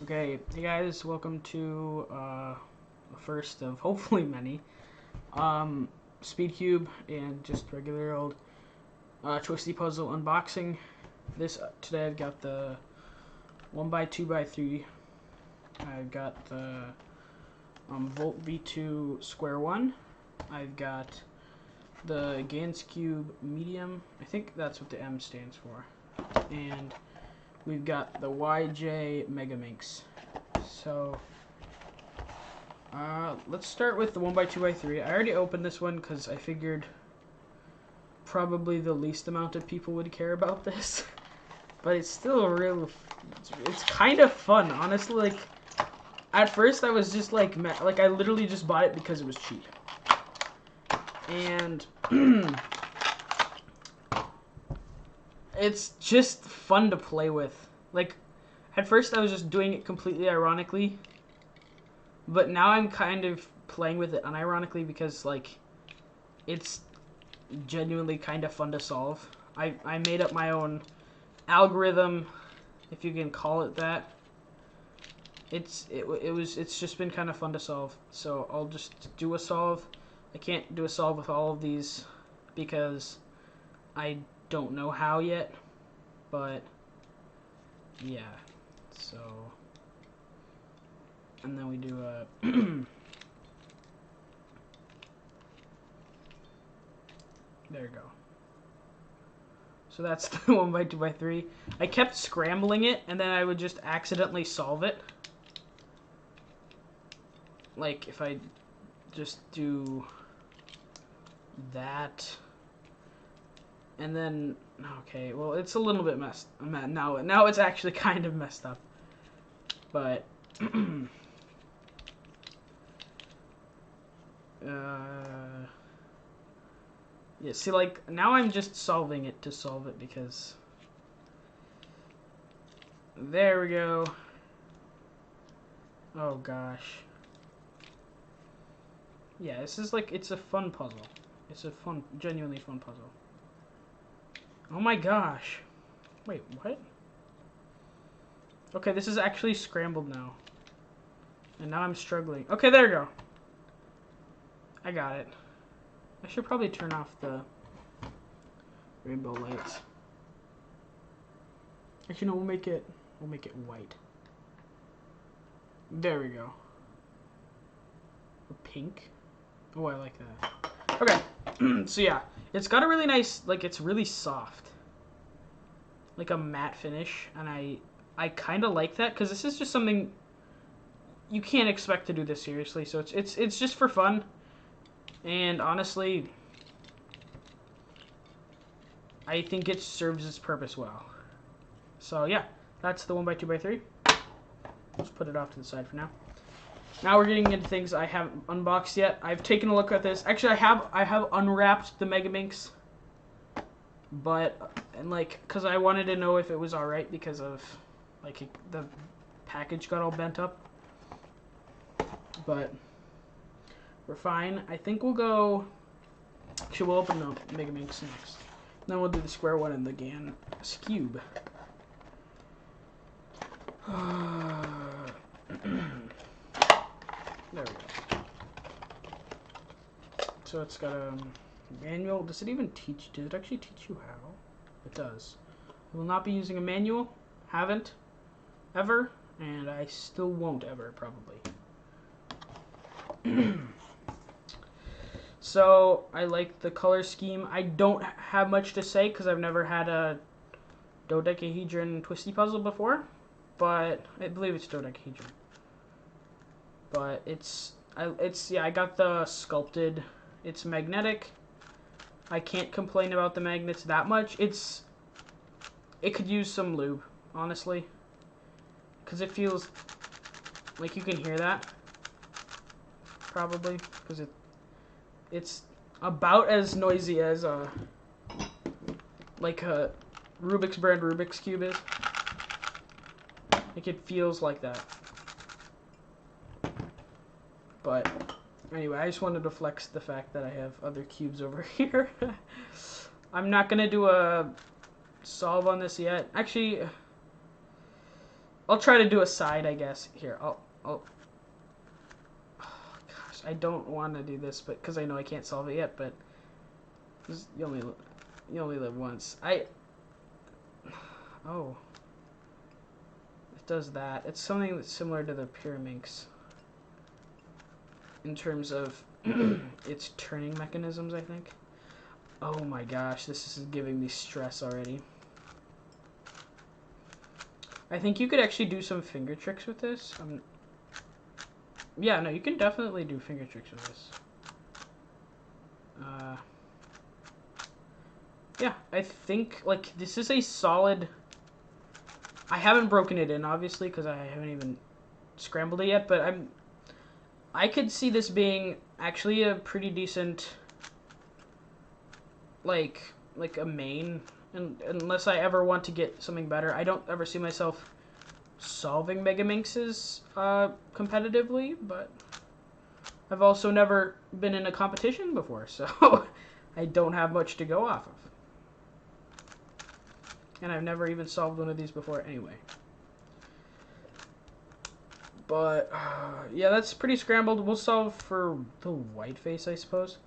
Okay, hey guys, welcome to the first of hopefully many Speed Cube and just regular old twisty puzzle unboxing. Today I've got the 1x2x3. I've got the Volt V2 Square One. I've got the GAN Skewb Medium. I think that's what the M stands for. And we've got the YJ Megaminx. So, let's start with the 1x2x3. I already opened this one because I figured probably the least amount of people would care about this. But it's still it's kind of fun, honestly. Like, at first I was just like I literally just bought it because it was cheap. And it's just fun to play with. Like, at first I was just doing it completely ironically, but now I'm kind of playing with it unironically because, like, it's genuinely kind of fun to solve. I made up my own algorithm, if you can call it that. It's just been kind of fun to solve. So I'll just do a solve. I can't do a solve with all of these because I don't know how yet, but yeah. So, and then we do a there we go. So that's the 1x2x3. I kept scrambling it, and then I would just accidentally solve it. Like, if I just do that, and then, okay, well, it's a little bit messed. Now it's actually kind of messed up. But yeah, see, like, now I'm just solving it to solve it because there we go. Oh gosh. Yeah, this is like, it's a fun puzzle. It's a fun, genuinely fun puzzle. Oh my gosh. Wait, what? Okay, this is actually scrambled now. And now I'm struggling. Okay, there we go. I got it. I should probably turn off the rainbow lights. Actually, no, we'll make it white. There we go. Or pink. Oh, I like that. Okay. So yeah, it's got a really nice, like, it's really soft, like a matte finish, and I kind of like that because this is just something you can't expect to do this seriously. So it's just for fun, and honestly, I think it serves its purpose well. So yeah, that's the 1x2x3. Let's put it off to the side for now. Now we're getting into things I haven't unboxed yet. I've taken a look at this. Actually, I have unwrapped the Megaminx, but because I wanted to know if it was all right because of the package got all bent up. But we're fine. I think we'll go. Actually, we'll open the Megaminx next. Then we'll do the Square One and the GAN Skewb. There we go. So it's got a manual. Does it even teach? Does it actually teach you how? It does. I will not be using a manual. Haven't. Ever. And I still won't ever, probably. So, I like the color scheme. I don't have much to say because I've never had a dodecahedron twisty puzzle before. But I believe it's dodecahedron. But yeah, I got the sculpted. It's magnetic. I can't complain about the magnets that much. It could use some lube, honestly, because it feels like you can hear that probably because it's about as noisy as like a Rubik's brand Rubik's Cube is. Like, it feels like that. But anyway, I just wanted to flex the fact that I have other cubes over here. I'm not going to do a solve on this yet. Actually, I'll try to do a side, I guess. Here, I'll. Oh, gosh, I don't want to do this, but because I know I can't solve it yet. But you only live once. Oh, it does that. It's something that's similar to the Pyraminx in terms of its turning mechanisms, I think. Oh my gosh, this is giving me stress already. I think you could actually do some finger tricks with this. Yeah, no, you can definitely do finger tricks with this. Yeah, I think, like, this is a solid... I haven't broken it in, obviously, because I haven't even scrambled it yet, but I could see this being actually a pretty decent, like a main, and unless I ever want to get something better. I don't ever see myself solving Megaminxes competitively, but I've also never been in a competition before, so I don't have much to go off of. And I've never even solved one of these before anyway. But, yeah, that's pretty scrambled. We'll solve for the white face, I suppose.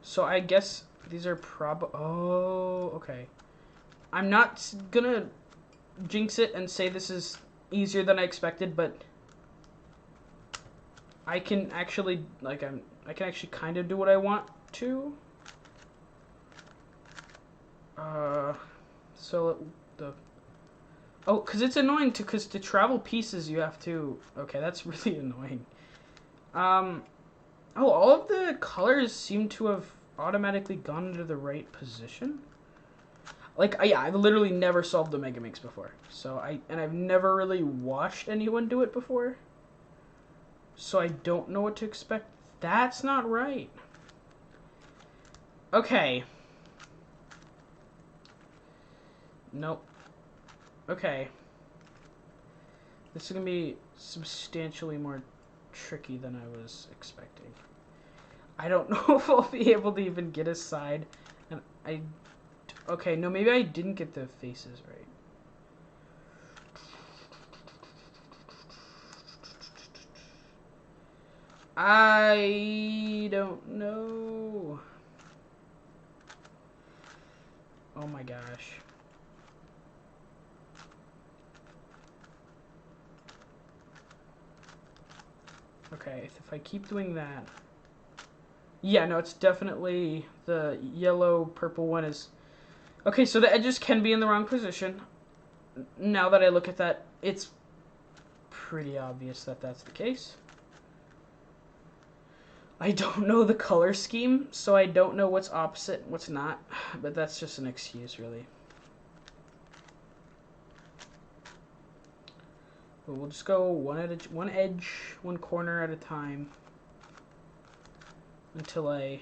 So I guess these are oh, okay. I'm not gonna jinx it and say this is easier than I expected, but I can actually, like, I can actually kind of do what I want to. So oh, because it's annoying because to travel pieces you have to, okay, that's really annoying. Oh, all of the colors seem to have automatically gone into the right position. Like, I've literally never solved the Megaminx before. So I've never really watched anyone do it before. So I don't know what to expect. That's not right. Okay. Nope. Okay. This is going to be substantially more tricky than I was expecting. I don't know if I'll be able to even get a side. And okay, no, maybe I didn't get the faces right. I don't know. Oh my gosh. Okay, if I keep doing that. Yeah, no, it's definitely the yellow purple one is. Okay, so the edges can be in the wrong position. Now that I look at that, it's pretty obvious that that's the case. I don't know the color scheme, so I don't know what's opposite and what's not, but that's just an excuse, really. But we'll just go one edge, one corner at a time until I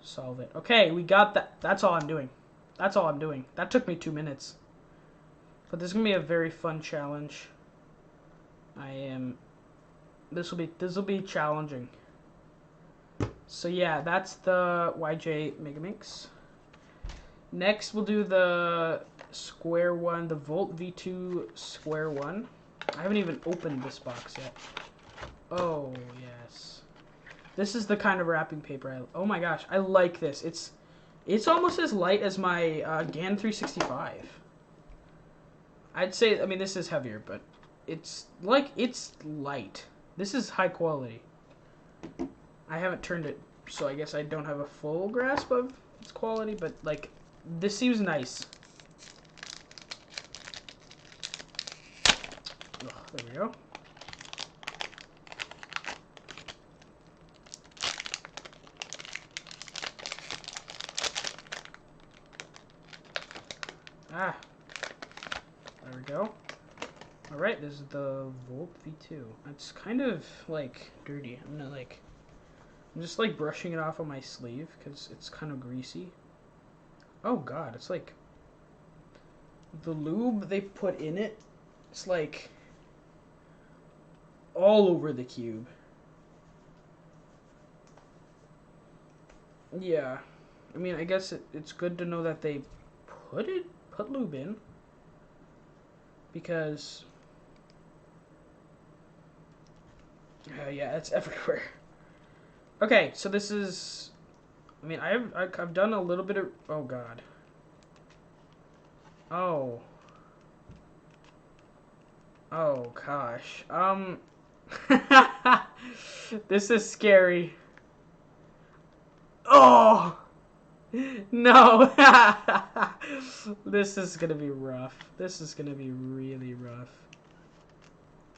solve it. Okay, we got that. That's all I'm doing. That's all I'm doing. That took me 2 minutes. But this is gonna be a very fun challenge. This will be challenging. So yeah, that's the YJ Megaminx. Next, we'll do the square one, the Volt V2 square one. I haven't even opened this box yet. Oh yes, this is the kind of wrapping paper oh my gosh, I like this. It's almost as light as my GAN 365. I'd say, I mean, this is heavier, but it's light. This is high quality. I haven't turned it, so I guess I don't have a full grasp of its quality, but like, this seems nice. Oh, there we go. Ah, there we go. Alright, this is the Volt V2. It's kind of, like, dirty. I'm just, like, brushing it off on my sleeve, because it's kind of greasy. Oh, God, it's, like, the lube they put in it, it's, like, all over the cube. Yeah. I mean, I guess it's good to know that they put it put lube in because yeah, it's everywhere. Okay, so this is. I mean, I've done a little bit of. Oh God. Oh. Oh gosh. This is scary. Oh no. This is gonna be rough. This is gonna be really rough.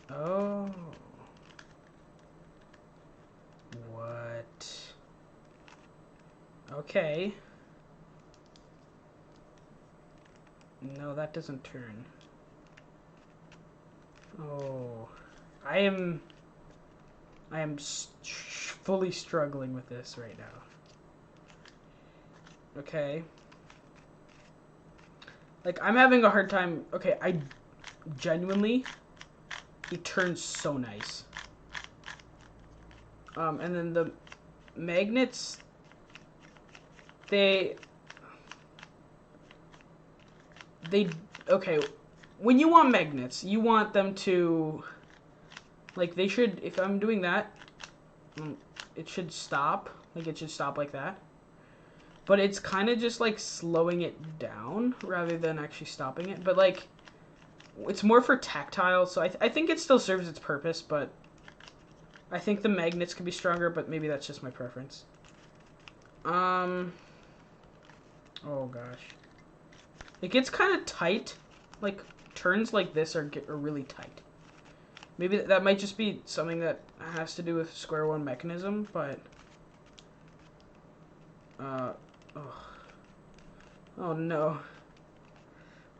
Oh. What? Okay. No, that doesn't turn. Oh. I am fully struggling with this right now. Okay. Like, I'm having a hard time. Okay, I genuinely, it turns so nice. And then the magnets, they, okay, when you want magnets, you want them to, like, they should, if I'm doing that, it should stop. Like, it should stop like that. But it's kind of just, like, slowing it down rather than actually stopping it. But, like, it's more for tactile, so I think it still serves its purpose, but I think the magnets could be stronger, but maybe that's just my preference. Oh, gosh. It gets kind of tight. Like, turns like this are really tight. Maybe that might just be something that has to do with square one mechanism, but... Oh no.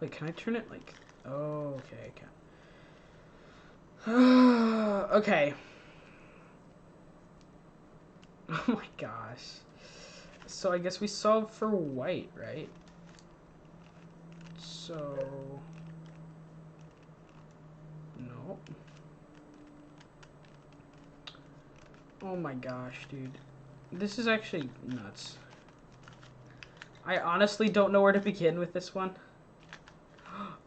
Wait, can I turn it like... Oh, okay, I can. Okay. Oh my gosh. So I guess we solve for white, right? So... No. Oh my gosh, dude. This is actually nuts. I honestly don't know where to begin with this one.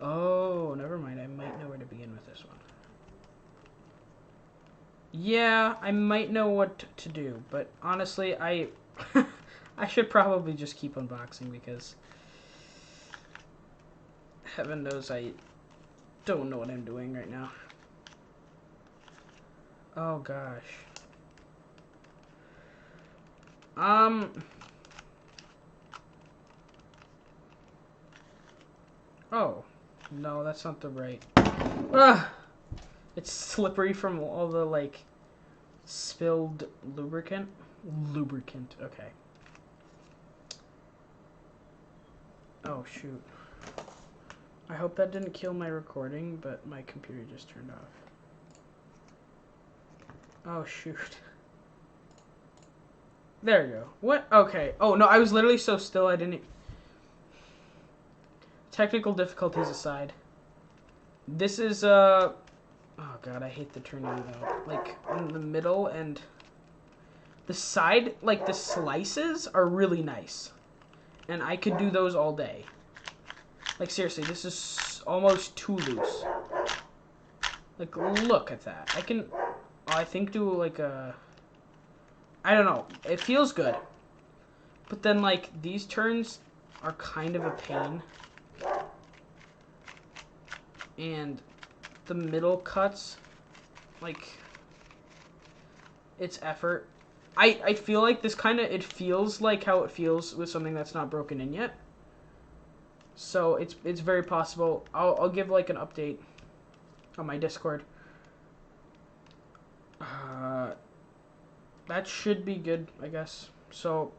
Oh, never mind. I might know where to begin with this one. Yeah, I might know what to do, but honestly, I should probably just keep unboxing because heaven knows I don't know what I'm doing right now. Oh gosh. Oh, no, that's not the right. It's slippery from all the, like, spilled lubricant. Lubricant, okay. Oh, shoot. I hope that didn't kill my recording, but my computer just turned off. Oh, shoot. There you go. What? Okay. Oh, no, I was literally so still I didn't... Technical difficulties aside. This is, oh, God, I hate the turning, though. Like, in the middle and... The side, like, the slices are really nice. And I could do those all day. Like, seriously, this is almost too loose. Like, look at that. I can, I think, do, like, a... I don't know. It feels good. But then, like, these turns are kind of a pain. And the middle cuts, like, it's effort. I feel like this kind of, it feels like how it feels with something that's not broken in yet. So it's very possible. I'll give, like, an update on my Discord. That should be good, I guess. So,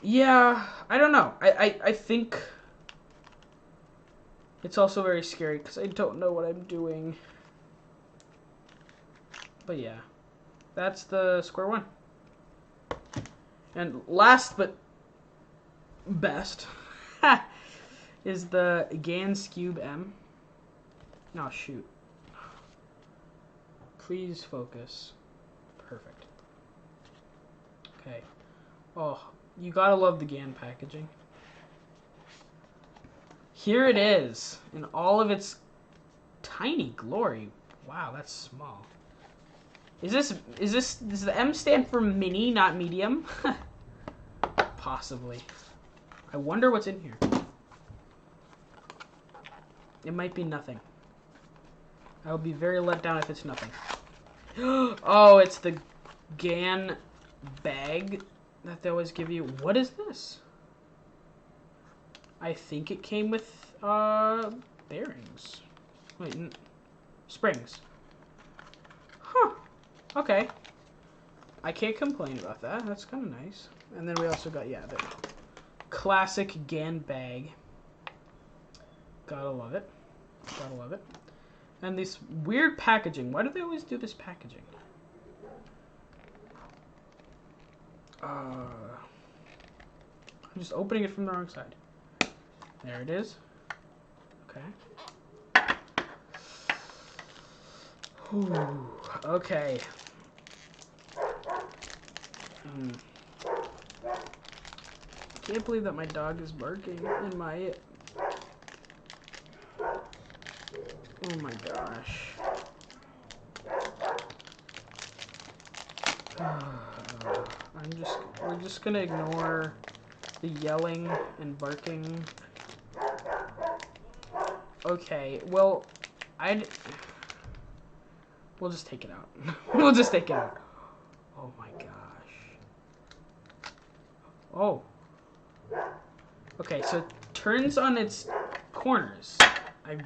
yeah, I don't know. I think it's also very scary because I don't know what I'm doing. But yeah, that's the square one. And last but best is the GAN Skewb M. Oh, shoot. Please focus. Perfect. Okay. Oh, you gotta love the GAN packaging. Here it is in all of its tiny glory. Wow, that's small. Does the M stand for mini, not medium? Possibly. I wonder what's in here. It might be nothing. I will be very let down if it's nothing. Oh, it's the GAN bag that they always give you. What is this? I think it came with bearings. Wait, springs. Huh. Okay. I can't complain about that. That's kind of nice. And then we also got, yeah, the classic GAN bag. Gotta love it. Gotta love it. And this weird packaging. Why do they always do this packaging? I'm just opening it from the wrong side. There it is. Okay. Ooh, okay. Can't believe that my dog is barking in my... Oh my gosh. We're just gonna ignore the yelling and barking. Okay, well, we'll just take it out. We'll just take it out. Oh my gosh. Oh. Okay, so it turns on its corners, I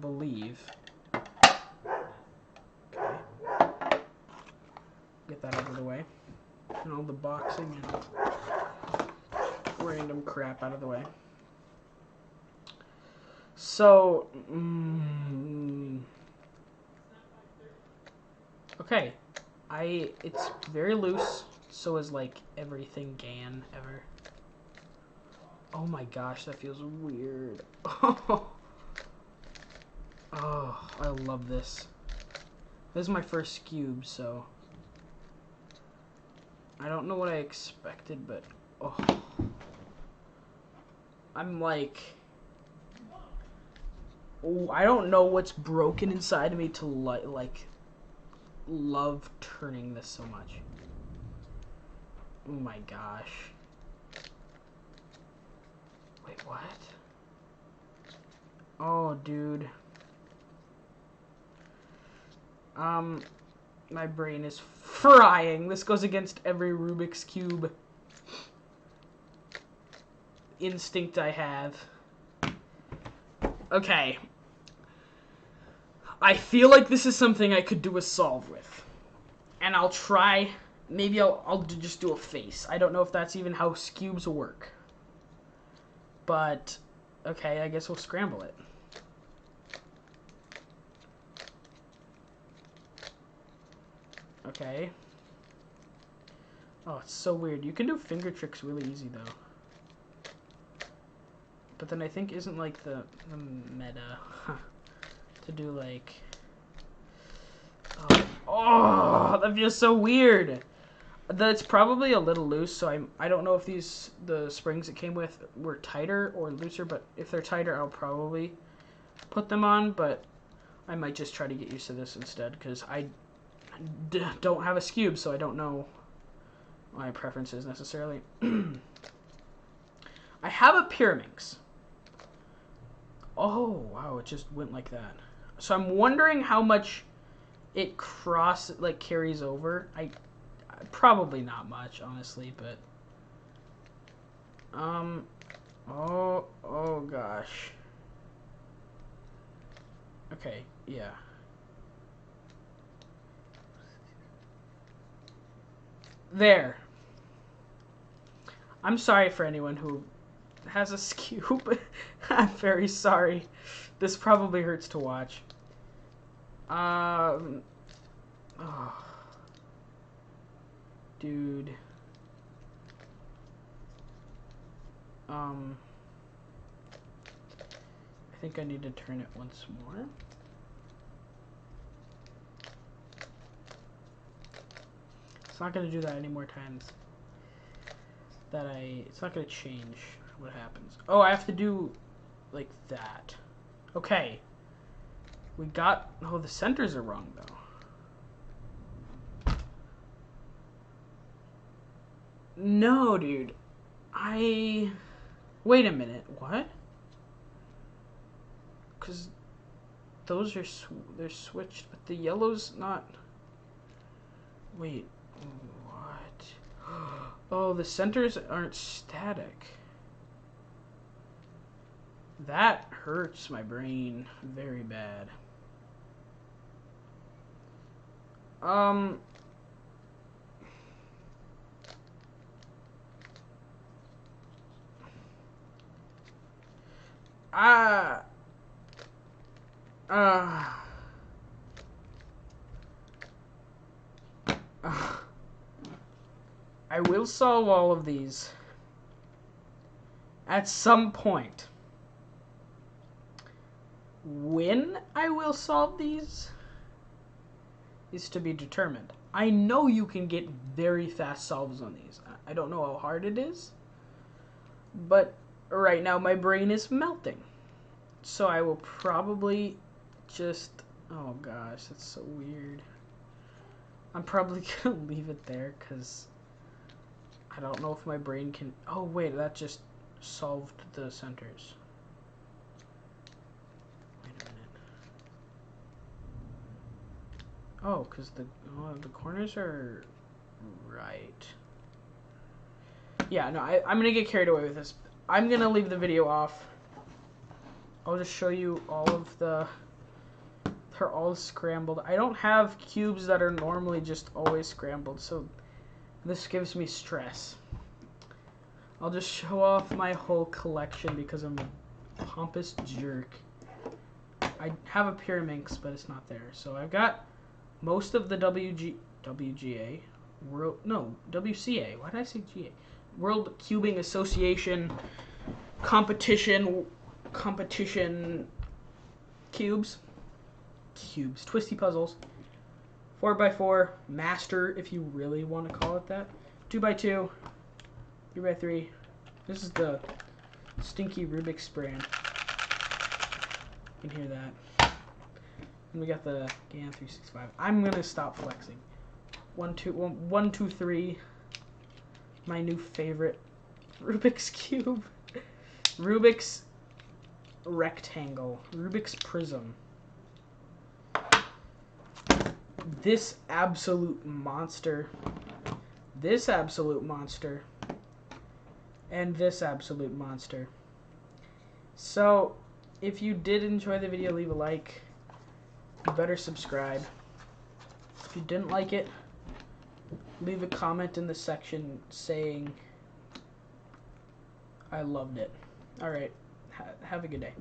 believe. Okay. Get that out of the way. And all the boxing and random crap out of the way. So, okay. It's very loose, so is like everything GAN ever. Oh my gosh, that feels weird. Oh, I love this. This is my first Skewb, so I don't know what I expected, but oh, I'm like, oh, I don't know what's broken inside of me to like love turning this so much. Oh my gosh. Wait, what? Oh, dude. My brain is frying. This goes against every Rubik's Cube instinct I have. Okay. I feel like this is something I could do a solve with. And I'll try. Maybe I'll just do a face. I don't know if that's even how Skewbs work. But, okay, I guess we'll scramble it. Okay. Oh, it's so weird. You can do finger tricks really easy, though. But then I think isn't, like, the meta to do, like... Oh, that feels so weird! That's probably a little loose, so I don't know if the springs it came with were tighter or looser, but if they're tighter, I'll probably put them on, but I might just try to get used to this instead, because I don't have a Skewb, so I don't know my preferences necessarily. I have a Pyraminx. Oh, wow, it just went like that. So I'm wondering how much it carries over. Probably not much, honestly, but oh gosh. Okay, yeah. There. I'm sorry for anyone who has a Skewb. I'm very sorry. This probably hurts to watch. Oh. Dude. I think I need to turn it once more. It's not going to do that any more times. It's not going to change what happens. Oh, I have to do like that. Okay. We got... Oh, the centers are wrong, though. No, dude. Wait a minute. What? Because those are... They're switched, but the yellow's not... Wait. What? Oh, the centers aren't static. That hurts my brain very bad. I will solve all of these at some point. When I will solve these is to be determined. I know you can get very fast solves on these. I don't know how hard it is, but right now my brain is melting. So I will probably just... Oh gosh, that's so weird. I'm probably gonna leave it there because I don't know if my brain can... Oh wait, that just solved the centers. Wait a minute. Oh, because the corners are right. Yeah, no, I'm gonna get carried away with this. I'm gonna leave the video off. I'll just show you all of the... They're all scrambled. I don't have cubes that are normally just always scrambled, so this gives me stress. I'll just show off my whole collection because I'm a pompous jerk. I have a Pyraminx, but it's not there. So I've got most of the WCA. Why did I say GA? World Cubing Association competition cubes. Twisty puzzles. 4x4 master, if you really want to call it that. 2x2, 3x3. This is the stinky Rubik's brand. You can hear that. And we got the GAN 365. I'm gonna stop flexing. 1, 2, 3. My new favorite Rubik's cube. Rubik's rectangle. Rubik's prism. This absolute monster. This absolute monster. And this absolute monster. So, if you did enjoy the video, leave a like. You better subscribe. If you didn't like it, leave a comment in the section saying I loved it. Alright, have a good day.